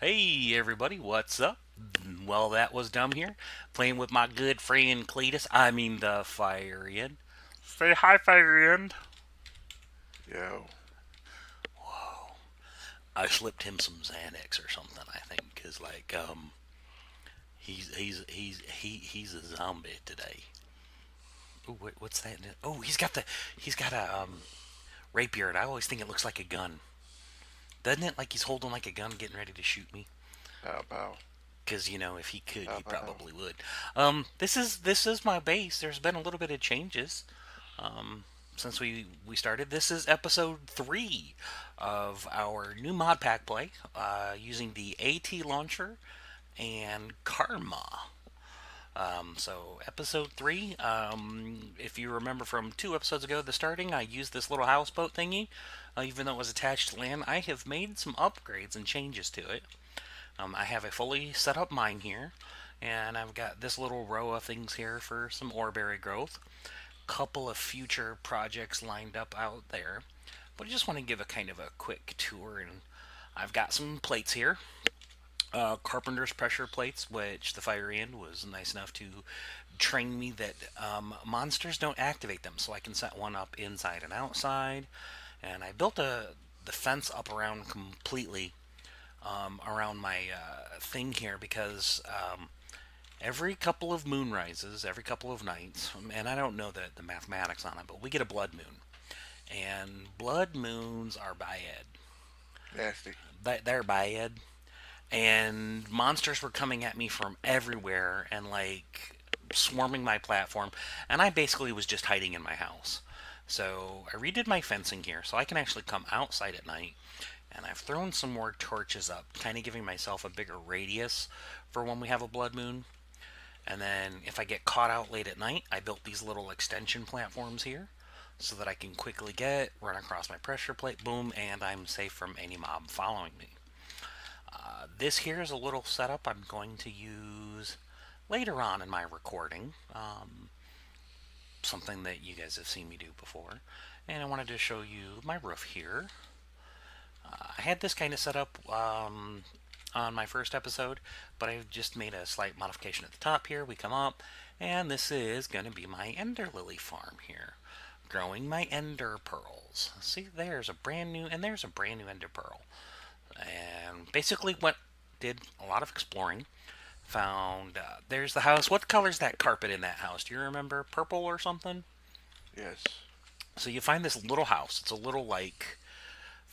Hey everybody, what's up? Well, that was dumb here. Playing with my good friend Cletus. I mean the Fire End. Say hi, Fire End. Yo, I slipped him some Xanax or something. I think because he's a zombie today. Oh, what's that? Oh, he's got a rapier, and I always think it looks like a gun. Doesn't it? Like he's holding like a gun, getting ready to shoot me. pow pow, Because if he could, pow he pow. probably would. This is my base. There's been a little bit of changes since we started. This is episode 3 of our new mod pack play using the ATLauncher and Karma. So episode 3. If you remember from 2 episodes ago, the starting, I used this little houseboat thingy. Even though it was attached to land, I have made some upgrades and changes to it. I have a fully set up mine here, and I've got this little row of things here for some oreberry growth. Couple of future projects lined up out there, but I just want to give a kind of a quick tour. And I've got some plates here, carpenter's pressure plates, which the Fire End was nice enough to train me that monsters don't activate them, so I can set one up inside and outside. And I built the fence up around completely around my thing here because every couple of moon rises, every couple of nights, and I don't know the mathematics on it, but we get a blood moon. And blood moons are bad. Nasty. They're bad. And monsters were coming at me from everywhere and like swarming my platform. And I basically was just hiding in my house. So I redid my fencing here so I can actually come outside at night. And I've thrown some more torches up, kind of giving myself a bigger radius for when we have a blood moon. And then if I get caught out late at night, I built these little extension platforms here so that I can quickly run across my pressure plate, boom, and I'm safe from any mob following me. This here is a little setup I'm going to use later on in my recording. Something that you guys have seen me do before. And I wanted to show you my roof here. I had this kind of set up on my first episode, but I've just made a slight modification at the top here. We come up, and this is going to be my ender lily farm here. Growing my ender pearls. See, there's a brand new, and there's a brand new ender pearl. And basically did a lot of exploring. Found, there's the house. What color's that carpet in that house? Do you remember? Purple or something? Yes. So you find this little house. It's a little, like,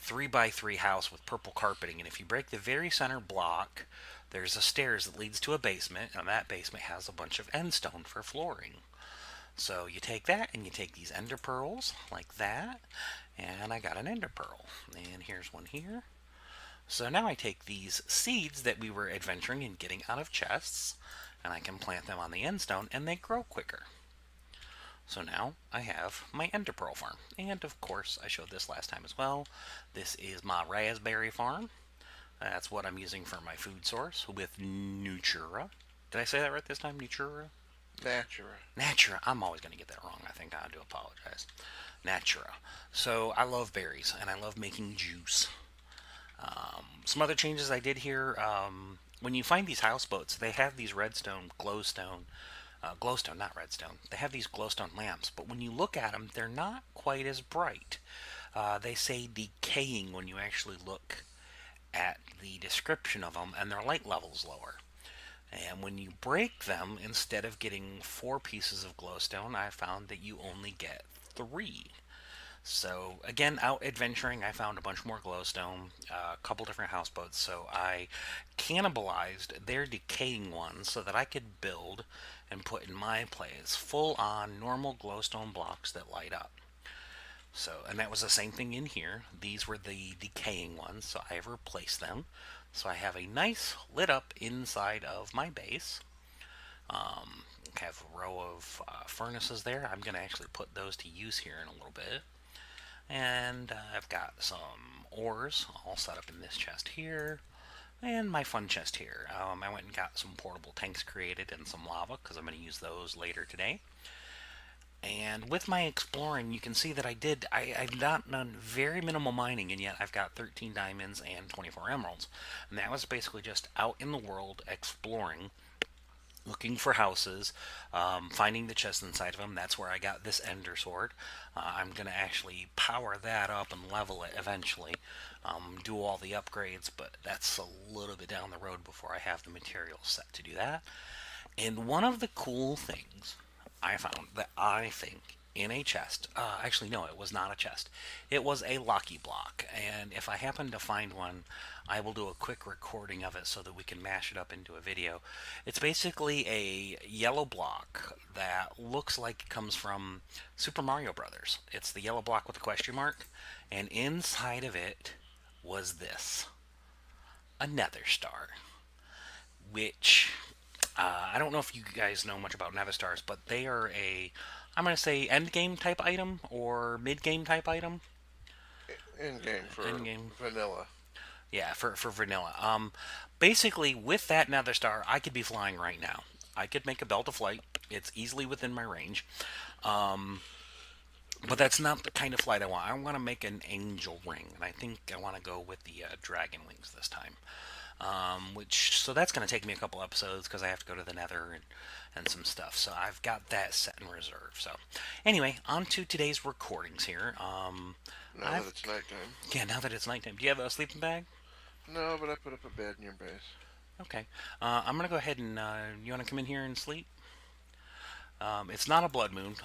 3x3 house with purple carpeting, and if you break the very center block, there's a stairs that leads to a basement, and that basement has a bunch of endstone for flooring. So you take that and you take these ender pearls like that, and I got an ender pearl. And here's one here. So now I take these seeds that we were adventuring and getting out of chests, and I can plant them on the endstone, and they grow quicker. So now I have my ender pearl farm. And of course, I showed this last time as well. This is my raspberry farm. That's what I'm using for my food source with Nutura. Did I say that right this time? Nutura? Natura. Natura. I'm always going to get that wrong. I think I do apologize. Natura. So I love berries and I love making juice. Some other changes I did here. When you find these houseboats, they have these redstone, glowstone, not redstone. They have these glowstone lamps, but when you look at them, they're not quite as bright. They say decaying when you actually look at the description of them, and their light level's lower. And when you break them, instead of getting 4 pieces of glowstone, I found that you only get 3. So again, out adventuring, I found a bunch more glowstone, a couple different houseboats. So I cannibalized their decaying ones so that I could build and put in my place full-on normal glowstone blocks that light up. So, and that was the same thing in here. These were the decaying ones, so I have replaced them. So I have a nice lit up inside of my base. I have a row of furnaces there. I'm going to actually put those to use here in a little bit. And I've got some ores all set up in this chest here. And my fun chest here. I went and got some portable tanks created and some lava because I'm going to use those later today. And with my exploring, you can see that I've not done very minimal mining, and yet I've got 13 diamonds and 24 emeralds. And that was basically just out in the world exploring, looking for houses, finding the chest inside of them. That's where I got this ender sword. I'm going to actually power that up and level it eventually, do all the upgrades, but that's a little bit down the road before I have the materials set to do that. And one of the cool things I found that I think in a chest, actually, no, it was not a chest. It was a lucky block. And if I happen to find one, I will do a quick recording of it so that we can mash it up into a video. It's basically a yellow block that looks like it comes from Super Mario Brothers. It's the yellow block with the question mark. And inside of it was this, a nether star, which I don't know if you guys know much about nether stars, but they are I'm going to say end game type item or mid game type item. In game End for game, vanilla. yeah, for vanilla. Basically, with that nether star, I could be flying right now. I could make a belt of flight. It's easily within my range. But that's not the kind of flight I want. I want to make an angel ring, and I think I want to go with the dragon wings this time. Which so that's going to take me a couple episodes because I have to go to the Nether and some stuff. So I've got that set in reserve. So anyway, on to today's recordings here. Now that I've it's nighttime. yeah, now that it's nighttime, do you have a sleeping bag? No, but I put up a bed in your base. Okay, I'm gonna go ahead and you want to come in here and sleep? It's not a blood moon.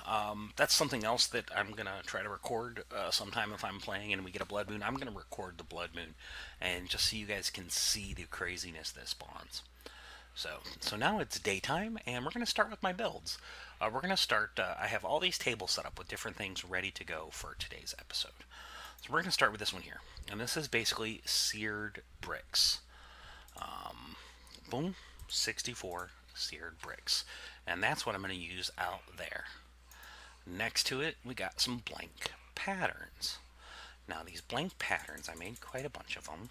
That's something else that I'm gonna try to record sometime if I'm playing and we get a blood moon. I'm gonna record the blood moon, and just so you guys can see the craziness that spawns. So now it's daytime, and we're gonna start with my builds. We're gonna start. I have all these tables set up with different things ready to go for today's episode. So we're gonna start with this one here, and this is basically seared bricks. Boom, 64 seared bricks. And that's what I'm going to use out there. Next to it, we got some blank patterns. Now, these blank patterns, I made quite a bunch of them.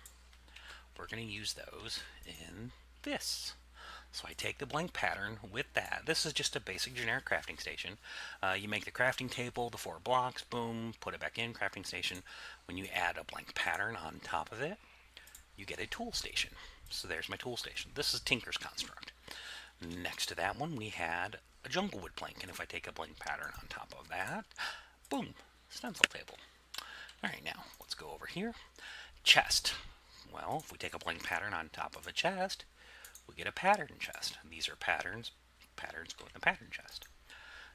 We're going to use those in this. So I take the blank pattern with that. This is just a basic generic crafting station. You make the crafting table, the 4 blocks, boom, put it back in, crafting station. When you add a blank pattern on top of it, you get a tool station. So there's my tool station. This is Tinker's Construct. Next to that one, we had a jungle wood plank, and if I take a blank pattern on top of that, boom, stencil table. Alright, now, let's go over here. Chest. Well, if we take a blank pattern on top of a chest, we get a pattern chest. These are patterns. Patterns go in the pattern chest.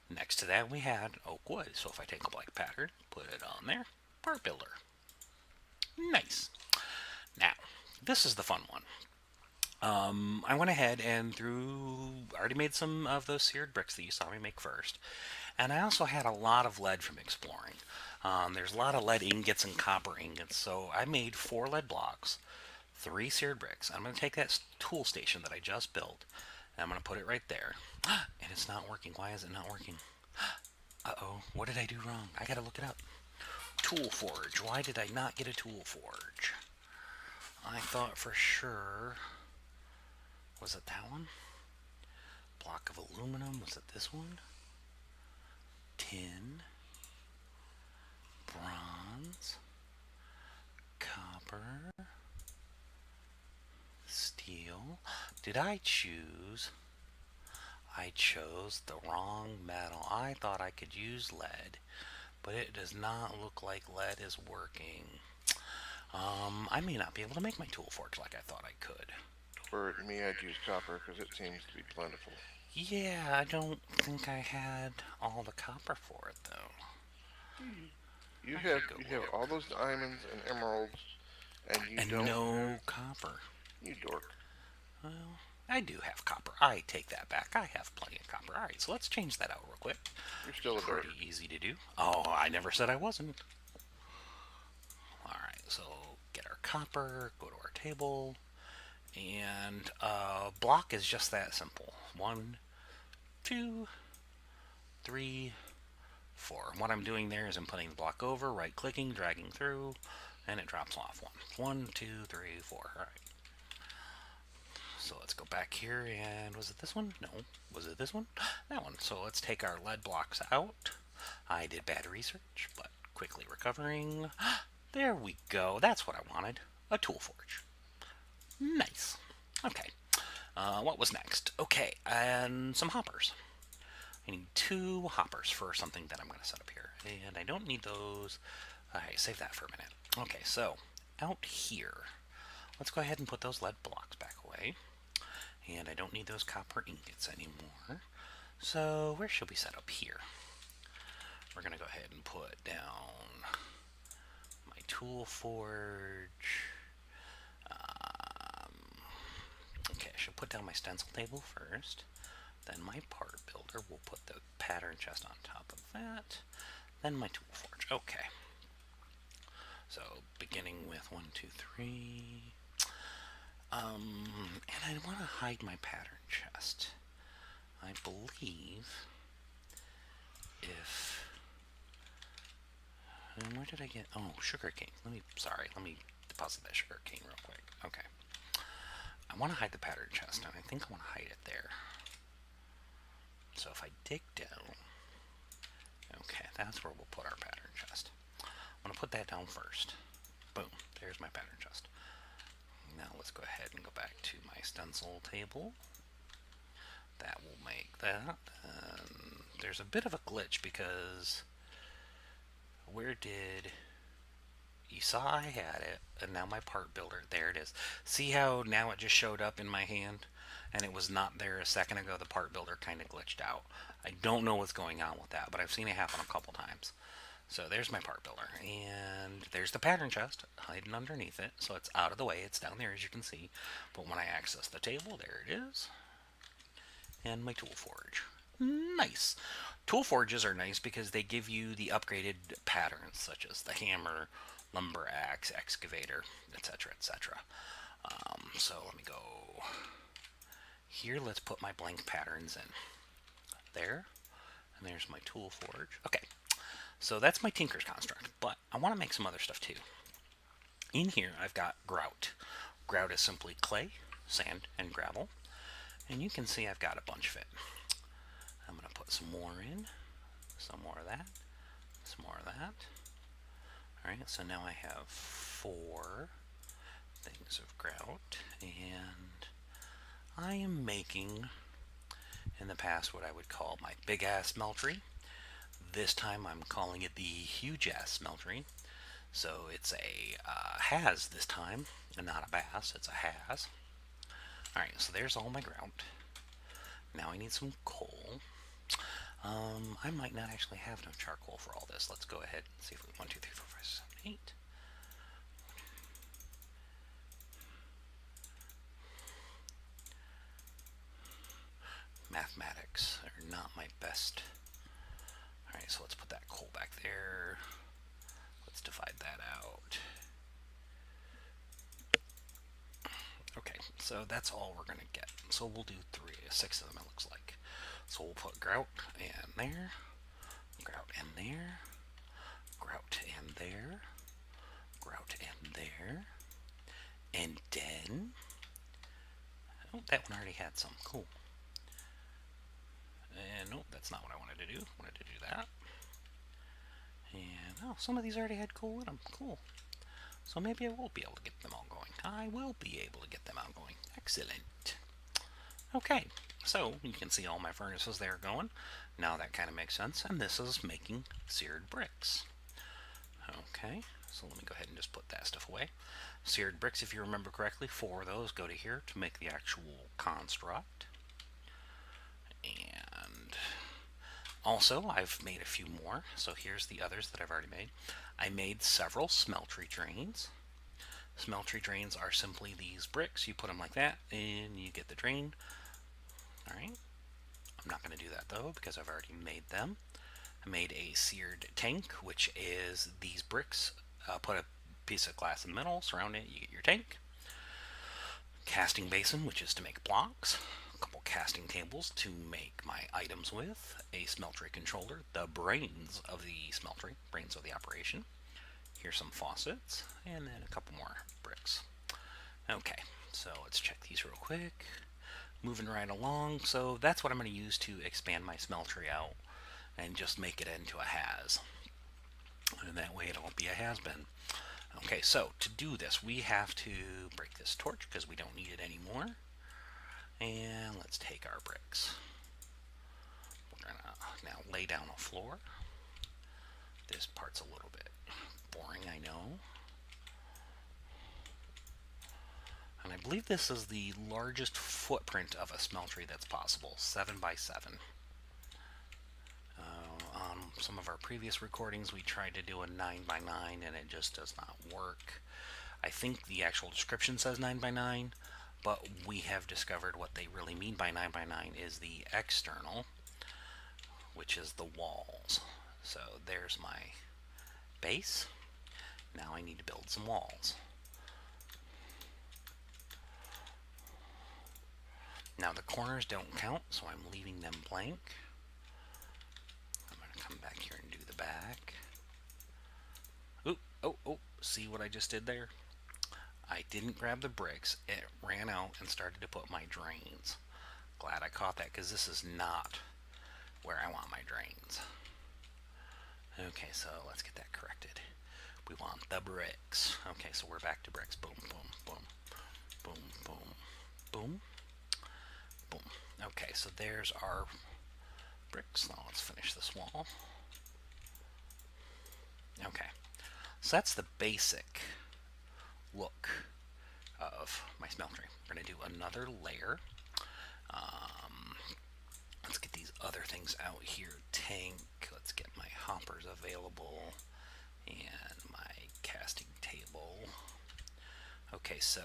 Next to that, we had oak wood. So if I take a blank pattern, put it on there, part builder. Nice. Now, this is the fun one. I went ahead and already made some of those seared bricks that you saw me make first. And I also had a lot of lead from exploring. There's a lot of lead ingots and copper ingots, so I made 4 lead blocks, 3 seared bricks. I'm going to take that tool station that I just built, and I'm going to put it right there. And it's not working. Why is it not working? Uh-oh, what did I do wrong? I got to look it up. Tool forge. Why did I not get a tool forge? I thought for sure... Was it that one? Block of aluminum. Was it this one? Tin. Bronze. Copper. Steel. Did I choose? I chose the wrong metal. I thought I could use lead, but it does not look like lead is working. I may not be able to make my tool forge like I thought I could. For me, I'd use copper because it seems to be plentiful. Yeah, I don't think I had all the copper for it though. You I have could you go have look. all those diamonds and emeralds, and you And don't. no copper. You dork. Well, I do have copper. I take that back. I have plenty of copper. Alright, so let's change that out real quick. You're still a dork. Pretty easy to do. Oh, I never said I wasn't. Alright, so get our copper, go to our table, and block is just that simple. 1, 2, 3, 4. And what I'm doing there is I'm putting the block over, right clicking, dragging through, and it drops off 1. 1, 2, 3, 4. Alright. So let's go back here, and was it this one? No. Was it this one? That one. So let's take our lead blocks out. I did bad research, but quickly recovering. There we go. That's what I wanted. A tool forge. Nice. Okay. What was next? Okay, and some hoppers. I need 2 hoppers for something that I'm going to set up here. And I don't need those. Alright, save that for a minute. Okay, so out here, let's go ahead and put those lead blocks back away. And I don't need those copper ingots anymore. So where should we set up here? We're going to go ahead and put down my tool forge. Okay, I should put down my stencil table first. Then my part builder. We'll put the pattern chest on top of that. Then my tool forge. Okay. So beginning with 1, 2, 3. And I want to hide my pattern chest. I believe if... And where did I get... Oh, sugar cane. Let me deposit that sugar cane real quick. Okay. I want to hide the pattern chest, and I think I want to hide it there. So if I dig down... Okay, that's where we'll put our pattern chest. I'm going to put that down first. Boom. There's my pattern chest. Now let's go ahead and go back to my stencil table. That will make that. There's a bit of a glitch because where did... You saw I had it, and now my part builder, there it is. See how now it just showed up in my hand, and it was not there a second ago? The part builder kind of glitched out. I don't know what's going on with that, but I've seen it happen a couple times. So there's my part builder, and there's the pattern chest hiding underneath it, so it's out of the way. It's down there, as you can see. But when I access the table, there it is. And my tool forge. Nice. Tool forges are nice because they give you the upgraded patterns, such as the hammer, lumber axe, excavator, etc., etc. So let me go here. Let's put my blank patterns in. There. And there's my tool forge. Okay. So that's my Tinker's Construct, but I want to make some other stuff too. In here, I've got grout. Grout is simply clay, sand, and gravel. And you can see I've got a bunch of it. I'm going to put some more in, some more of that, some more of that. Alright, so now I have 4 things of grout, and I am making, in the past, what I would call my big-ass smeltery. This time I'm calling it the huge-ass smeltery. So it's a has this time, and not a bass, it's a has. Alright, so there's all my grout. Now I need some coal. I might not actually have enough charcoal for all this. Let's go ahead and see if we 1, 2, 3, 4, 5, 6, 7, 8. Mathematics are not my best. Alright, so let's put that coal back there. Let's divide that out. Okay, so that's all we're going to get. So we'll do 6 of them, it looks like. So we'll put grout in there, grout in there, grout in there, grout in there, and then... Oh, that one already had some. Cool. And nope, that's not what I wanted to do. I wanted to do that. And oh, some of these already had coal in them. Cool. So maybe I will be able to get them all going. I will be able to get them all going. Excellent. Okay, so you can see all my furnaces there going. Now that kind of makes sense. And this is making seared bricks. Okay, so let me go ahead and just put that stuff away. Seared bricks, if you remember correctly, 4 of those go to here to make the actual construct. And also, I've made a few more. So here's the others that I've already made. I made several smeltery drains. Smeltery drains are simply these bricks. You put them like that, and you get the drain. Alright. I'm not going to do that, though, because I've already made them. I made a seared tank, which is these bricks. Put a piece of glass in the middle, surround it, you get your tank. Casting basin, which is to make blocks. A couple casting tables to make my items with. A smeltery controller, the brains of the smeltery, brains of the operation. Here's some faucets, and then a couple more bricks. Okay, so let's check these real quick. moving right along. So that's what I'm going to use to expand my smeltery out and just make it into a has. And that way it won't be a has-been. Okay, so to do this, we have to break this torch because we don't need it anymore. And let's take our bricks. We're going to now lay down a floor. This part's a little bit boring, I know. And I believe this is the largest footprint of a smeltery that's possible, 7 by 7. On some of our previous recordings, we tried to do a 9 by 9 and it just does not work. I think the actual description says 9 by 9, but we have discovered what they really mean by 9 by 9 is the external, which is the walls. So there's my base. Now I need to build some walls. Now the corners don't count, so I'm leaving them blank. I'm going to come back here and do the back. Ooh, oh, see what I just did there? I didn't grab the bricks. It ran out and started to put my drains. Glad I caught that because this is not where I want my drains. Okay, so let's get that corrected. We want the bricks. Okay, so we're back to bricks. Boom, boom, boom, boom, boom, boom, boom. Okay, so there's our bricks. Now let's finish this wall. Okay, so that's the basic look of my smeltery. We're going to do another layer. Let's get these other things out here. Tank. Let's get my hoppers available. And my casting table. Okay, so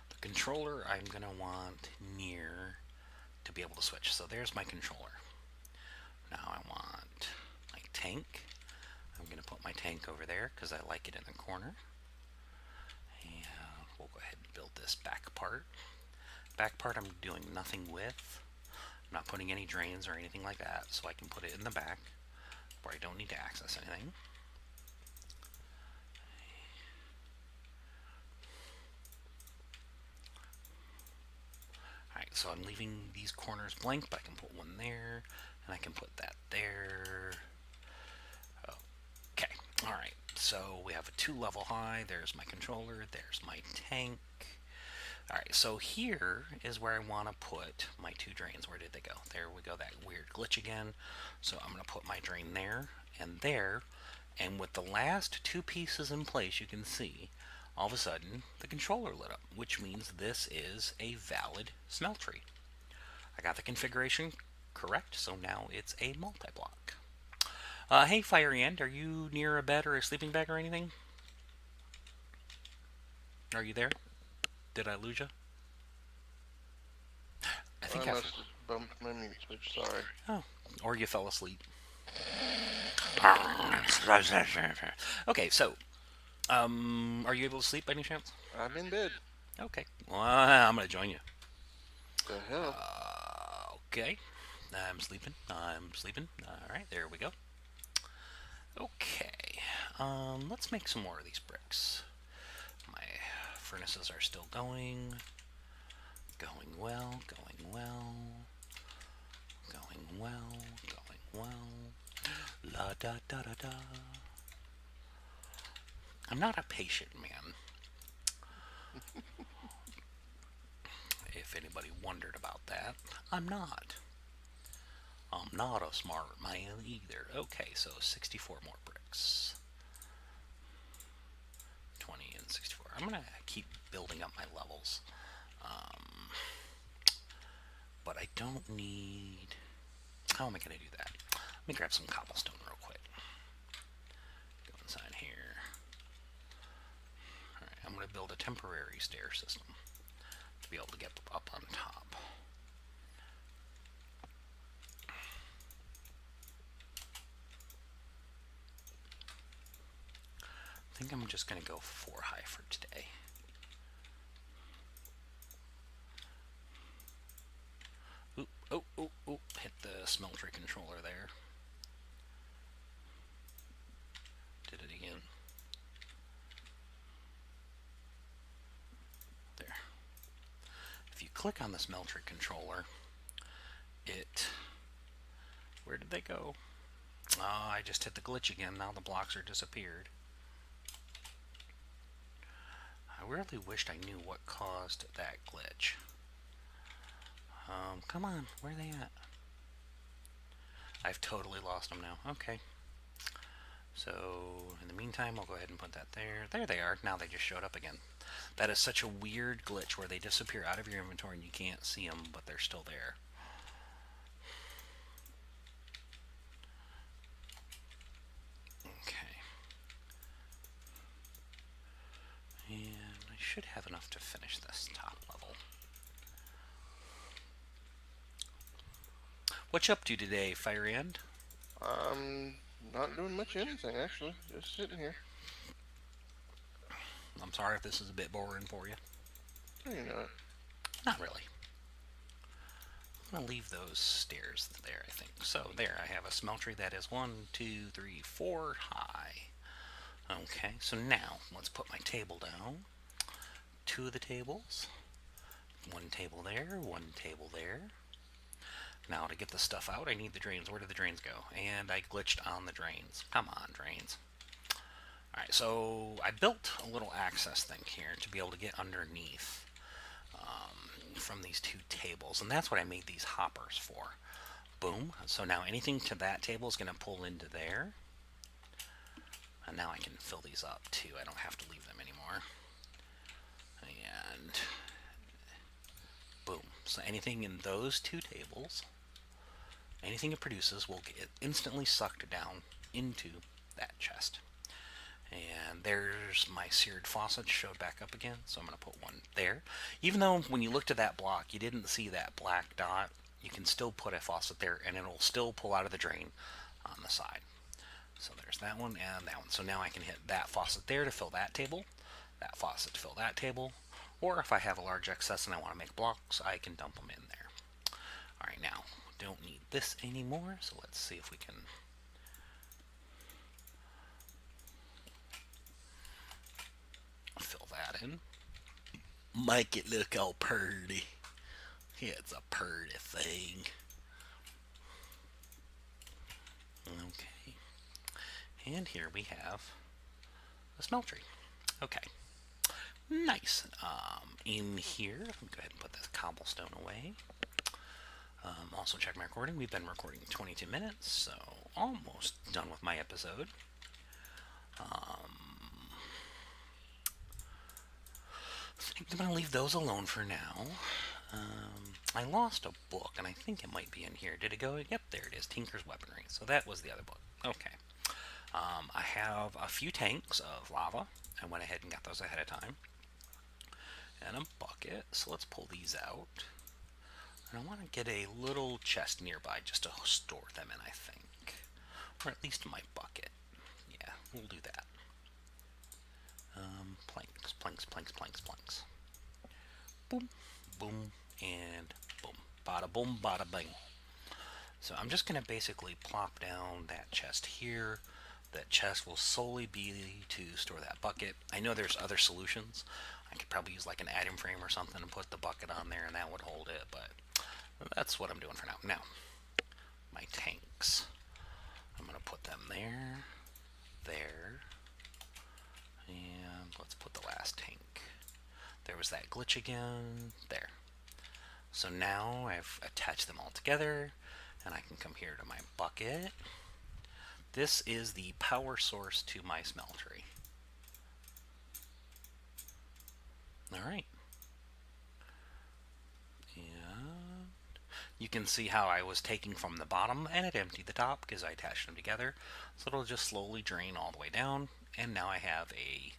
the controller I'm going to want near to be able to switch. So there's my controller. Now I want my tank. I'm going to put my tank over there because I like it in the corner. And we'll go ahead and build this back part. Back part I'm doing nothing with. I'm not putting any drains or anything like that, so I can put it in the back where I don't need to access anything. Alright, so I'm leaving these corners blank, but I can put one there, and I can put that there. Okay, alright, so we have a 2-level high. There's my controller, there's my tank. Alright, so here is where I want to put my 2 drains. Where did they go? There we go, that weird glitch again. So I'm going to put my drain there and there. And with the last 2 pieces in place, you can see all of a sudden the controller lit up, which means this is a valid smeltery. I got the configuration correct, so now it's a multi-block. Hey, Fiery End, are you near a bed or a sleeping bag or anything? Are you there? Did I lose you? I think I must have bumped my mute switch, sorry. Oh, or you fell asleep. Okay, so, are you able to sleep by any chance? I'm in bed. Okay, well, I'm gonna join you. The hell? Okay, I'm sleeping. Alright, there we go. Okay, let's make some more of these bricks. My furnaces are still going. Going well, going well. Going well, going well. La da da da da. I'm not a patient man. If anybody wondered about that, I'm not. I'm not a smart man either. Okay, so 64 more bricks. 20 and 64. I'm going to keep building up my levels. But I don't need... How am I going to do that? Let me grab some cobblestone real quick. Go inside here. Alright, I'm going to build a temporary stair system to be able to get up on top. I think I'm just going to go 4 high for today. Oop, oh, hit the smeltery controller there. Did it again. There. If you click on the smeltery controller, it... Where did they go? Oh, I just hit the glitch again. Now the blocks are disappeared. I really wished I knew what caused that glitch. Come on, where are they at? I've totally lost them now. Okay. So, in the meantime, I'll go ahead and put that there. There they are. Now they just showed up again. That is such a weird glitch where they disappear out of your inventory and you can't see them, but they're still there. Okay. And I should have enough to finish this top level. What you up to today, Fire End? Not doing much anything, actually. Just sitting here. I'm sorry if this is a bit boring for you. No, you're not. Not really. I'm going to leave those stairs there, I think. So, there, I have a smeltery that is 1, 2, 3, 4 high. Okay, so now, let's put my table down. 2 of the tables. 1 table there, 1 table there. Now, to get the stuff out, I need the drains. Where did the drains go? And I glitched on the drains. Come on, drains. Alright, so I built a little access thing here to be able to get underneath from these 2 tables. And that's what I made these hoppers for. Boom. So now anything to that table is going to pull into there. And now I can fill these up too. I don't have to leave them anymore. And boom. So anything in those 2 tables, anything it produces will get instantly sucked down into that chest. And there's my seared faucet showed back up again, so I'm going to put 1 there. Even though when you looked at that block, you didn't see that black dot, you can still put a faucet there, and it'll still pull out of the drain on the side. So there's that one and that one. So now I can hit that faucet there to fill that table, that faucet to fill that table, or if I have a large excess and I want to make blocks, I can dump them in there. Alright, now, don't need this anymore, so let's see if we can... fill that in. Make it look all purty. It's a purty thing. Okay. And here we have a smeltery. Okay. Nice. In here, let me go ahead and put this cobblestone away. Also check my recording. We've been recording 22 minutes, so almost done with my episode. I think I'm going to leave those alone for now. I lost a book, and I think it might be in here. Did it go? Yep, there it is. Tinker's Weaponry. So that was the other book. Okay. I have a few tanks of lava. I went ahead and got those ahead of time. And a bucket. So let's pull these out. And I want to get a little chest nearby just to store them in, I think. Or at least my bucket. Yeah, we'll do that. Planks, planks, planks, planks, planks. Boom, boom, and boom. Bada boom, bada bing. So I'm just going to basically plop down that chest here. That chest will solely be to store that bucket. I know there's other solutions. I could probably use like an add-in frame or something and put the bucket on there and that would hold it, but that's what I'm doing for now. Now, my tanks. I'm going to put them there, there, and let's put the last tank. There was that glitch again, there. So now I've attached them all together, and I can come here to my bucket. This is the power source to my smeltery. Alright. And you can see how I was taking from the bottom and it emptied the top because I attached them together. So it'll just slowly drain all the way down. And now I have a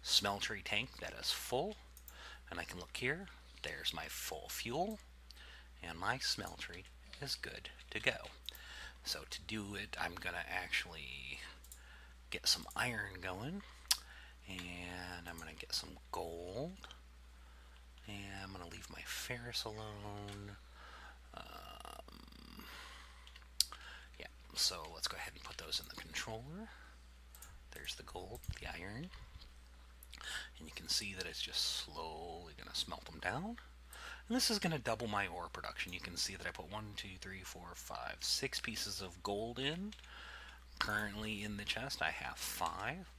smeltery tank that is full. And I can look here. There's my full fuel. And my smeltery is good to go. So to do it, I'm going to actually get some iron going. And I'm going to get some gold. And I'm going to leave my ferrous alone. Yeah, so let's go ahead and put those in the controller. There's the gold, the iron. And you can see that it's just slowly going to smelt them down. And this is going to double my ore production. You can see that I put 6 pieces of gold in. Currently in the chest, I have 5.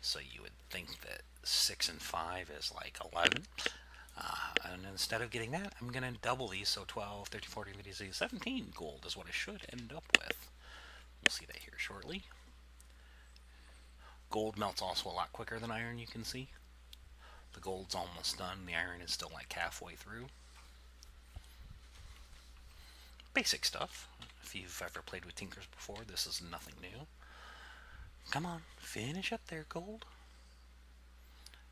So you would think that 6 and 5 is like 11. And instead of getting that, I'm going to double these. So 12, 13, 14, 15, 17 gold is what I should end up with. We'll see that here shortly. Gold melts also a lot quicker than iron, you can see. The gold's almost done. The iron is still like halfway through. Basic stuff. If you've ever played with Tinkers before, this is nothing new. Come on, finish up there, gold.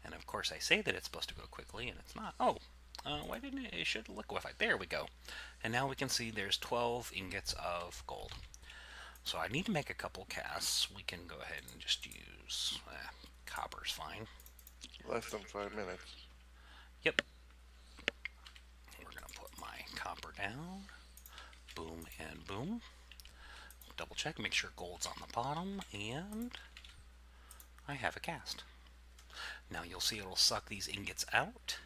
And of course I say that it's supposed to go quickly, and it's not. Oh, why didn't it? It should liquefy. There we go. And now we can see there's 12 ingots of gold. So I need to make a couple casts. We can go ahead and just use copper's fine. Less than 5 minutes. Yep. We're going to put my copper down. Boom and boom. Double check, make sure gold's on the bottom, and I have a cast. Now you'll see it'll suck these ingots out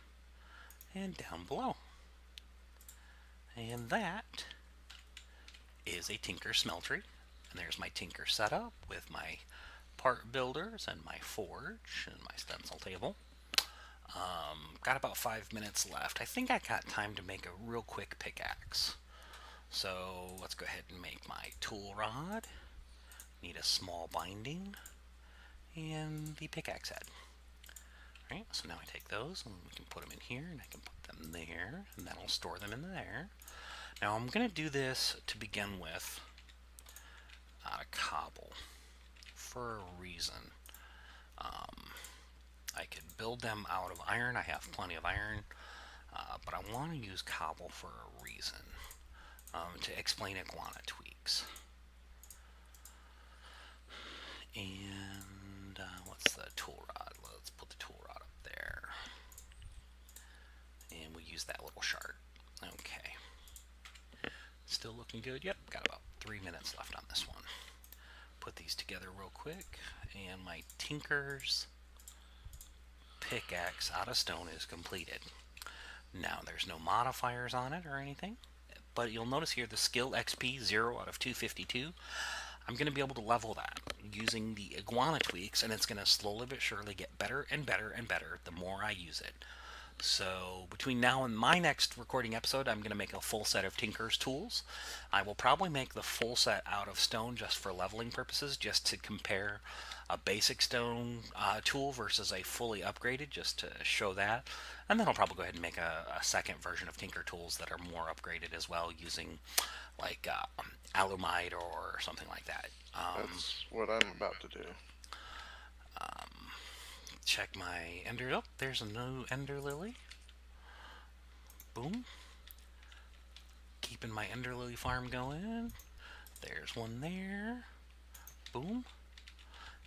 and down below. And that is a tinker smeltery. And there's my tinker setup with my part builders and my forge and my stencil table. Got about 5 minutes left. I think I got time to make a real quick pickaxe. So let's go ahead and make my tool rod. Need a small binding and the pickaxe head. Alright, so now I take those and we can put them in here, and I can put them there, and that'll store them in there. Now I'm going to do this to begin with out of cobble for a reason. I could build them out of iron. I have plenty of iron, but I want to use cobble for a reason. To explain iguana tweaks. And what's the tool rod? Let's put the tool rod up there. And we use that little shard. Okay. Still looking good. Yep, got about 3 minutes left on this one. Put these together real quick. And my Tinker's pickaxe out of stone is completed. Now, there's no modifiers on it or anything. But you'll notice here the skill XP 0 out of 252. I'm going to be able to level that using the iguana tweaks, and it's going to slowly but surely get better and better and better the more I use it. So between now and my next recording episode, I'm going to make a full set of Tinker's tools. I will probably make the full set out of stone just for leveling purposes, just to compare a basic stone tool versus a fully upgraded, just to show that. And then I'll probably go ahead and make a second version of Tinker tools that are more upgraded as well, using like alumite or something like that. That's what I'm about to do. Check my ender. Oh, there's a new ender lily. Boom. Keeping my ender lily farm going. There's one there. Boom.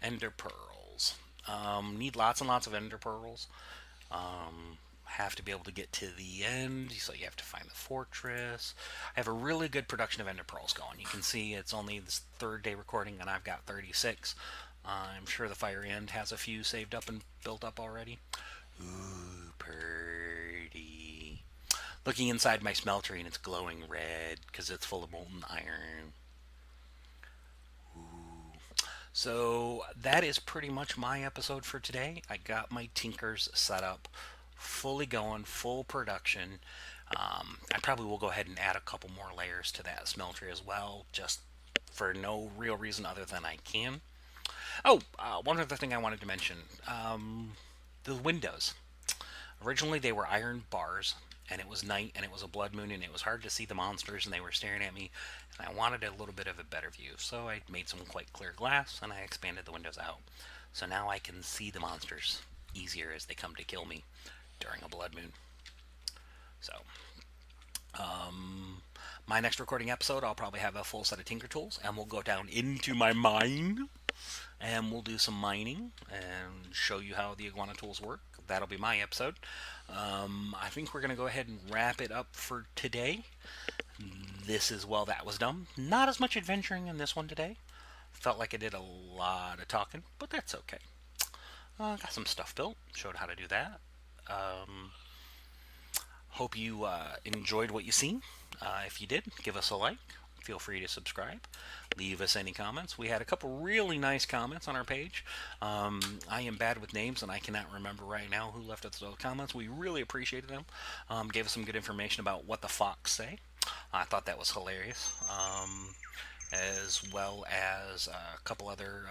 Ender pearls. Need lots and lots of ender pearls. Have to be able to get to the end, so you have to find the fortress. I have a really good production of ender pearls going. You can see it's only this third day recording, and I've got 36. I'm sure the fire end has a few saved up and built up already. Ooh, pretty. Looking inside my smeltery, and it's glowing red because it's full of molten iron. Ooh. So that is pretty much my episode for today. I got my Tinkers set up, fully going, full production. I probably will go ahead and add a couple more layers to that smeltery as well, just for no real reason other than I can. Oh, one other thing I wanted to mention. The windows. Originally they were iron bars, and it was night, and it was a blood moon, and it was hard to see the monsters, and they were staring at me, and I wanted a little bit of a better view. So I made some quite clear glass, and I expanded the windows out. So now I can see the monsters easier as they come to kill me during a blood moon. So, my next recording episode, I'll probably have a full set of Tinker tools, and we'll go down into my mine, and we'll do some mining and show you how the iguana tools work. That'll be my episode. I think we're going to go ahead and wrap it up for today. That was dumb. Not as much adventuring in this one today. Felt like I did a lot of talking, but that's okay. Got some stuff built. Showed how to do that. Hope you enjoyed what you seen. If you did, give us a like. Feel free to subscribe. Leave us any comments. We had a couple really nice comments on our page. I am bad with names and I cannot remember right now who left us those comments. We really appreciated them. Gave us some good information about what the fox say. I thought that was hilarious. As well as a couple other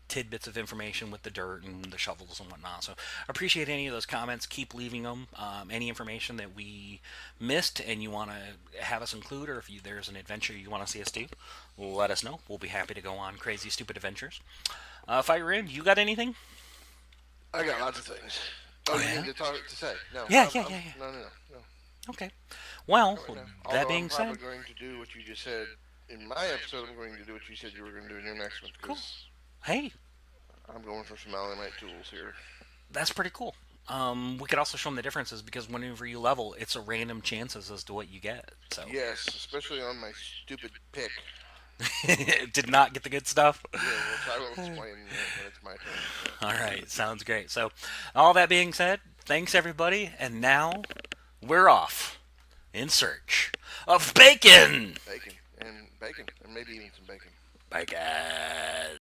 tidbits of information with the dirt and the shovels and whatnot. So appreciate any of those comments. Keep leaving them. Any information that we missed and you want to have us include, or if there's an adventure you want to see us do, let us know. We'll be happy to go on crazy, stupid adventures. Fire in, you got anything? I got lots of things. Oh, Oh you yeah. need to talk to say? No. Yeah. No. Okay. Well, Not right now. that Although being I'm said, probably going to do what you just said in my episode. I'm going to do what you said you were going to do in your next one cool. because Hey, I'm going for some Allanite tools here. that's pretty cool. We could also show them the differences because whenever you level, it's a random chances as to what you get. So Yes, especially on my stupid pick. did not get the good stuff. Yeah, which I will explain when it's my turn. All right, sounds great. So, all that being said, thanks everybody, and now we're off in search of bacon. Bacon, and maybe even some bacon. Bacon.